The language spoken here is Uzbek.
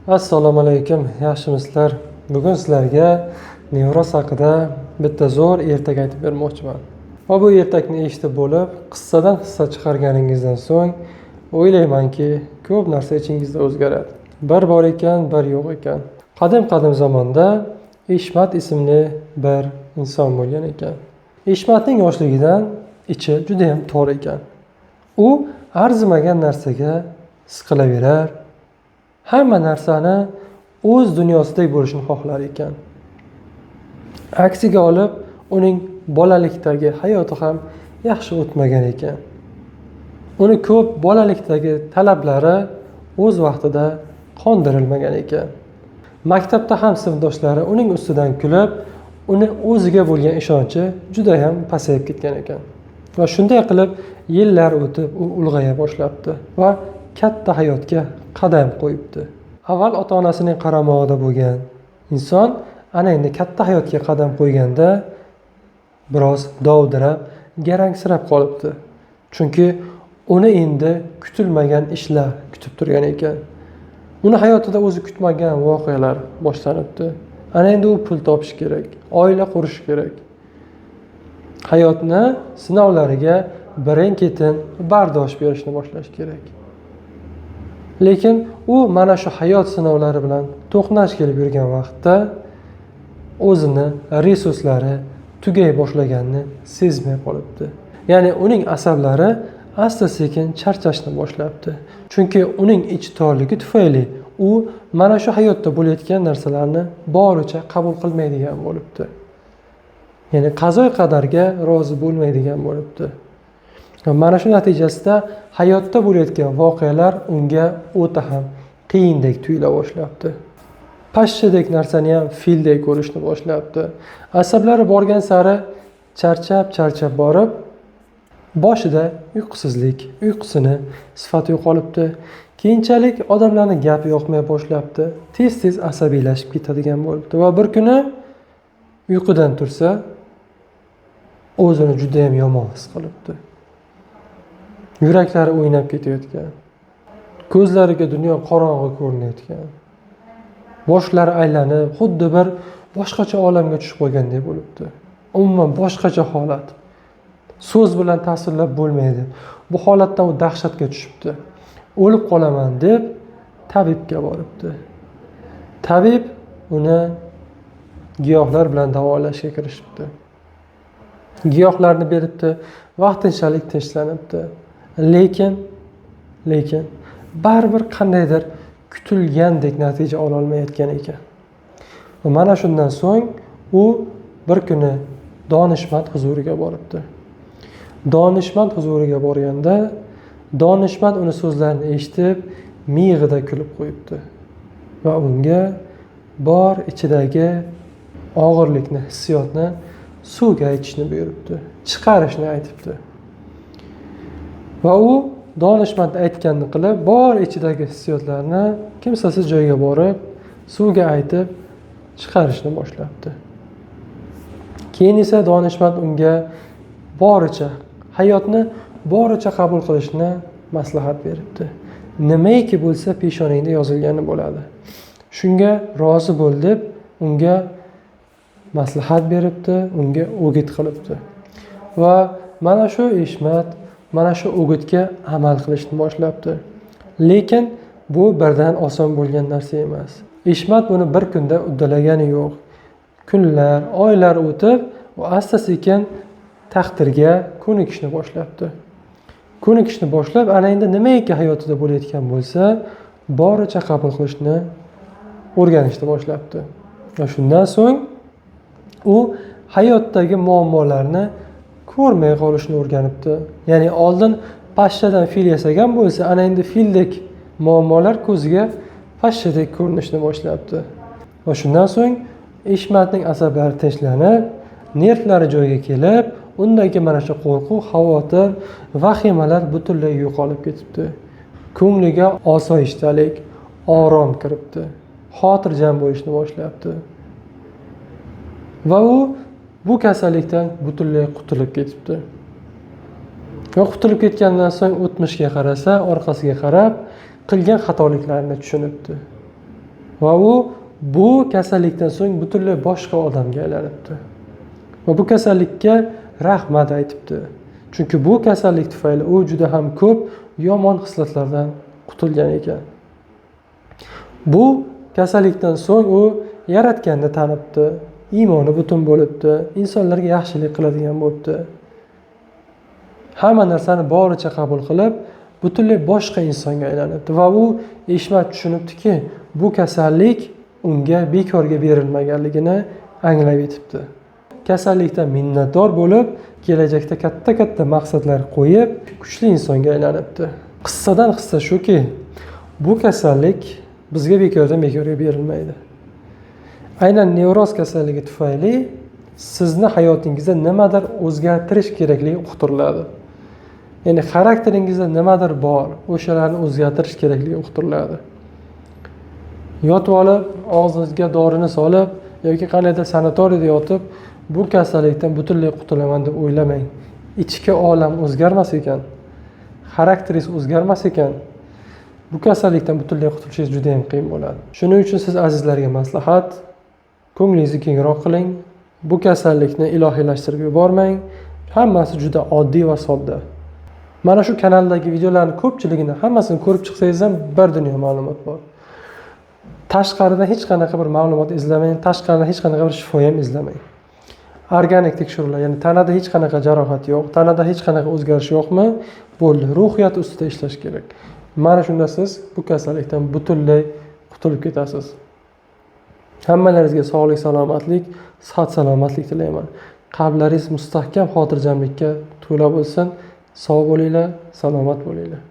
Assalomu alaykum, yaxshimisizlar? Bugun sizlarga nevroz haqida bitta zo'r ertak aytib bermoqchiman. Va bu ertakni eshitib bo'lib, qissadan hissa chiqarganingizdan so'ng o'ylaymanki, ko'p narsa ichingizda o'zgaradi. Bir bor ekan, bir yo'q ekan. Qadim zamonda Eshmat ismli bir inson bo'lgan ekan. Eshmatning yoshligidan ichi juda ham tor ekan. U arzimagan narsaga siqilaverar, hamma narsani o'z dunyosidek bo'lishini xohlar ekan. Aksiga olib, uning bolalikdagi hayoti ham yaxshi o'tmagan ekan. Uni ko'p bolalikdagi talablari o'z vaqtida qondirilmagan ekan. Maktabda ham sinfdoshlari uning ustidan kulib, uni o'ziga bo'lgan ishonchi juda ham pasayib ketgan ekan. Va shunday qilib yillar o'tib u ulg'aya boshlabdi va katta hayotga qadam qo'yibdi. Avval ota-onasining qaramog'ida bo'lgan inson ana endi katta hayotga qadam qo'yganda biroz dovdirab, garangsirab qolibdi. Chunki uni endi kutilmagan ishlar kutib turgan ekan. Uni hayotida o'zi kutmagan voqealar boshlanibdi. Ana endi u pul topish kerak, oila qurish kerak. Hayotni sinovlariga birin-ketin bardosh berishni boshlash kerak. Lekin u mana shu hayot sinovlari bilan to'qnash kelib yurgan vaqtda o'zini resurslari tugay boshlaganini sezmay qolibdi. Ya'ni uning asablari asta-sekin charchashni boshlabdi. Chunki uning ich torligi tufayli u mana shu hayotda bo'layotgan narsalarni boricha qabul qilmaydigan bo'libdi. Ya'ni qazo qadarga rozi bo'lmaydigan bo'libdi. Mana shu natijasida hayotda bo'layotgan voqealar unga o'ta ham qiyindek tuyula boshlabdi. Pashshadek narsani ham fildek ko'rishni boshlabdi. Asablari borgan sari charchab borib, boshida uyqusizlik, uyqusini sifati yo'qolibdi. Keyinchalik odamlarning gapi yoqmay boshlabdi. Tez asabiylashib ketadigan bo'libdi va bir kuni uyqudan tursa, o'zini juda ham yomon his qilibdi. Yuraklari o'ynab ketayotgan. Ko'zlariga dunyo qorong'i ko'rinayotgan. Boshlari aylanib, xuddi bir boshqacha olamga tushib qolgandek bo'libdi. Umuman boshqacha holat. So'z bilan tasvirlab bo'lmaydi. Bu holatdan u dahshatga tushibdi. O'lib qolaman deb tabibga boribdi. Tabib uni giyohlar bilan davolashga kirishibdi. Giyohlarni beribdi, vaqtinchalik tinchlanibdi. Lekin baribir qandaydir kutilgandek natija ola olmayotgan ekan. Va mana shundan so'ng u bir kuni donishmand huzuriga boribdi. Donishmand huzuriga borganda donishmand uni so'zlarini eshitib, miyig'ida kulib qo'yibdi va unga bor ichidagi og'irlikni, hissiyotni suvga aytishni buyuribdi, chiqarishni aytibdi. Va u donishmand aytganini qilib, bor ichidagi hissiyotlarni kimsasiz joyga borib, suvga aytib chiqarishni boshlabdi. Keyin esa donishmand unga boricha hayotni boricha qabul qilishni maslahat beribdi. Nimaiki bo'lsa peshonangda yozilgani bo'ladi. Shunga rozi bo'l deb unga maslahat beribdi, unga o'git qilibdi. Va mana shu Eshmat mana shu o'gitga amal qilishni boshlabdi. Lekin bu birdan oson bo'lgan narsa emas. Eshmat buni bir kunda uddalagani yo'q. Kunlar, oylar o'tib, u asta-sekin taqdirga ko'nikishni boshlabdi. Ko'nikishni boshlab, ana endi nimaiki hayotida bo'layotgan bo'lsa, boricha qabul qilishni o'rganishni boshlabdi. Va shundan so'ng u hayotdagi muammolarni ko'rmay qolishni o'rganibdi. Ya'ni oldin pashshadan fil yasagan bo'lsa, ana endi fildek muammolar ko'ziga pashshadek ko'rinishni boshlabdi. Va shundan so'ng Eshmatning asablari tinchlanib, nervlari joyiga kelib, undagi mana shu qo'rquv, xavotir, vahimalar butunlay yo'qolib ketibdi. Ko'ngliga osoyishtalik, orom kiribdi. Xotirjam bo'lishni boshlabdi. Va u bu kasallikdan butunlay qutulib ketibdi. Va qutulib ketgandan so'ng o'tmishga qarasa, orqasiga qarab, qilgan xatoliklarini tushunibdi. va u bu kasallikdan so'ng butunlay boshqa odamga aylanibdi. Va bu kasallikka rahmat aytibdi. Chunki bu kasallik tufayli u juda ham ko'p yomon xislatlardan qutulgan ekan. Bu kasallikdan so'ng u Yaratganni tanibdi, iymoni butun bo'libdi, insonlarga yaxshilik qiladigan bo'libdi. Hamma narsani boricha qabul qilib, butunlay boshqa insonga aylanibdi va u Eshmat tushunibdiki, bu kasallik unga bekorga berilmaganligini anglab yetibdi. Kasallikdan minnatdor bo'lib, kelajakda katta maqsadlar qo'yib, kuchli insonga aylanibdi. Qissadan hissa shuki, bu kasallik bizga bekorga berilmaydi. Aynan nevroz kasalligi tufayli sizni hayotingizda nimadir o'zgartirish kerakligi uqtiriladi. Ya'ni xarakteringizda nimadir bor, o'shalarni o'zgartirish kerakligi uqtiriladi. Yotib olib, og'zingizga dorini solib yoki qandaydir sanatoriyada yotib, bu kasallikdan butunlay qutulaman deb o'ylamang. Ichki olam o'zgarmas ekan, xarakteringiz o'zgarmas ekan, bu kasallikdan butunlay qutulishingiz juda ham qiyin bo'ladi. Shuning uchun siz azizlarga maslahat, ko'nglingizni kengroq qiling. Bu kasallikni ilohiylashtirib yubormang. Hammasi juda oddiy va sodda. Mana shu kanaldagi videolarning ko'pchiligini hammasini ko'rib chiqsangiz ham bir dunyo ma'lumot bor. Tashqaridan hech qanaqa bir ma'lumot izlamang, tashqaridan hech qanaqa bir shifo ham izlamang. Organik tekshiruvlar, ya'ni tanada hech qanaqa jarohat yo'q, tanada hech qanaqa o'zgarish yo'qmi? Bo'ldi, ruhiyat ustida ishlash kerak. Mana shunda siz bu kasallikdan butunlay qutulib ketasiz. Hammalaringizga sog'lik, salomatlik, sihat, salomatlik tilayman. Qalblaringiz mustahkam xotirjamlikka to'la bo'lsin. Sog' bo'linglar, salomat bo'linglar.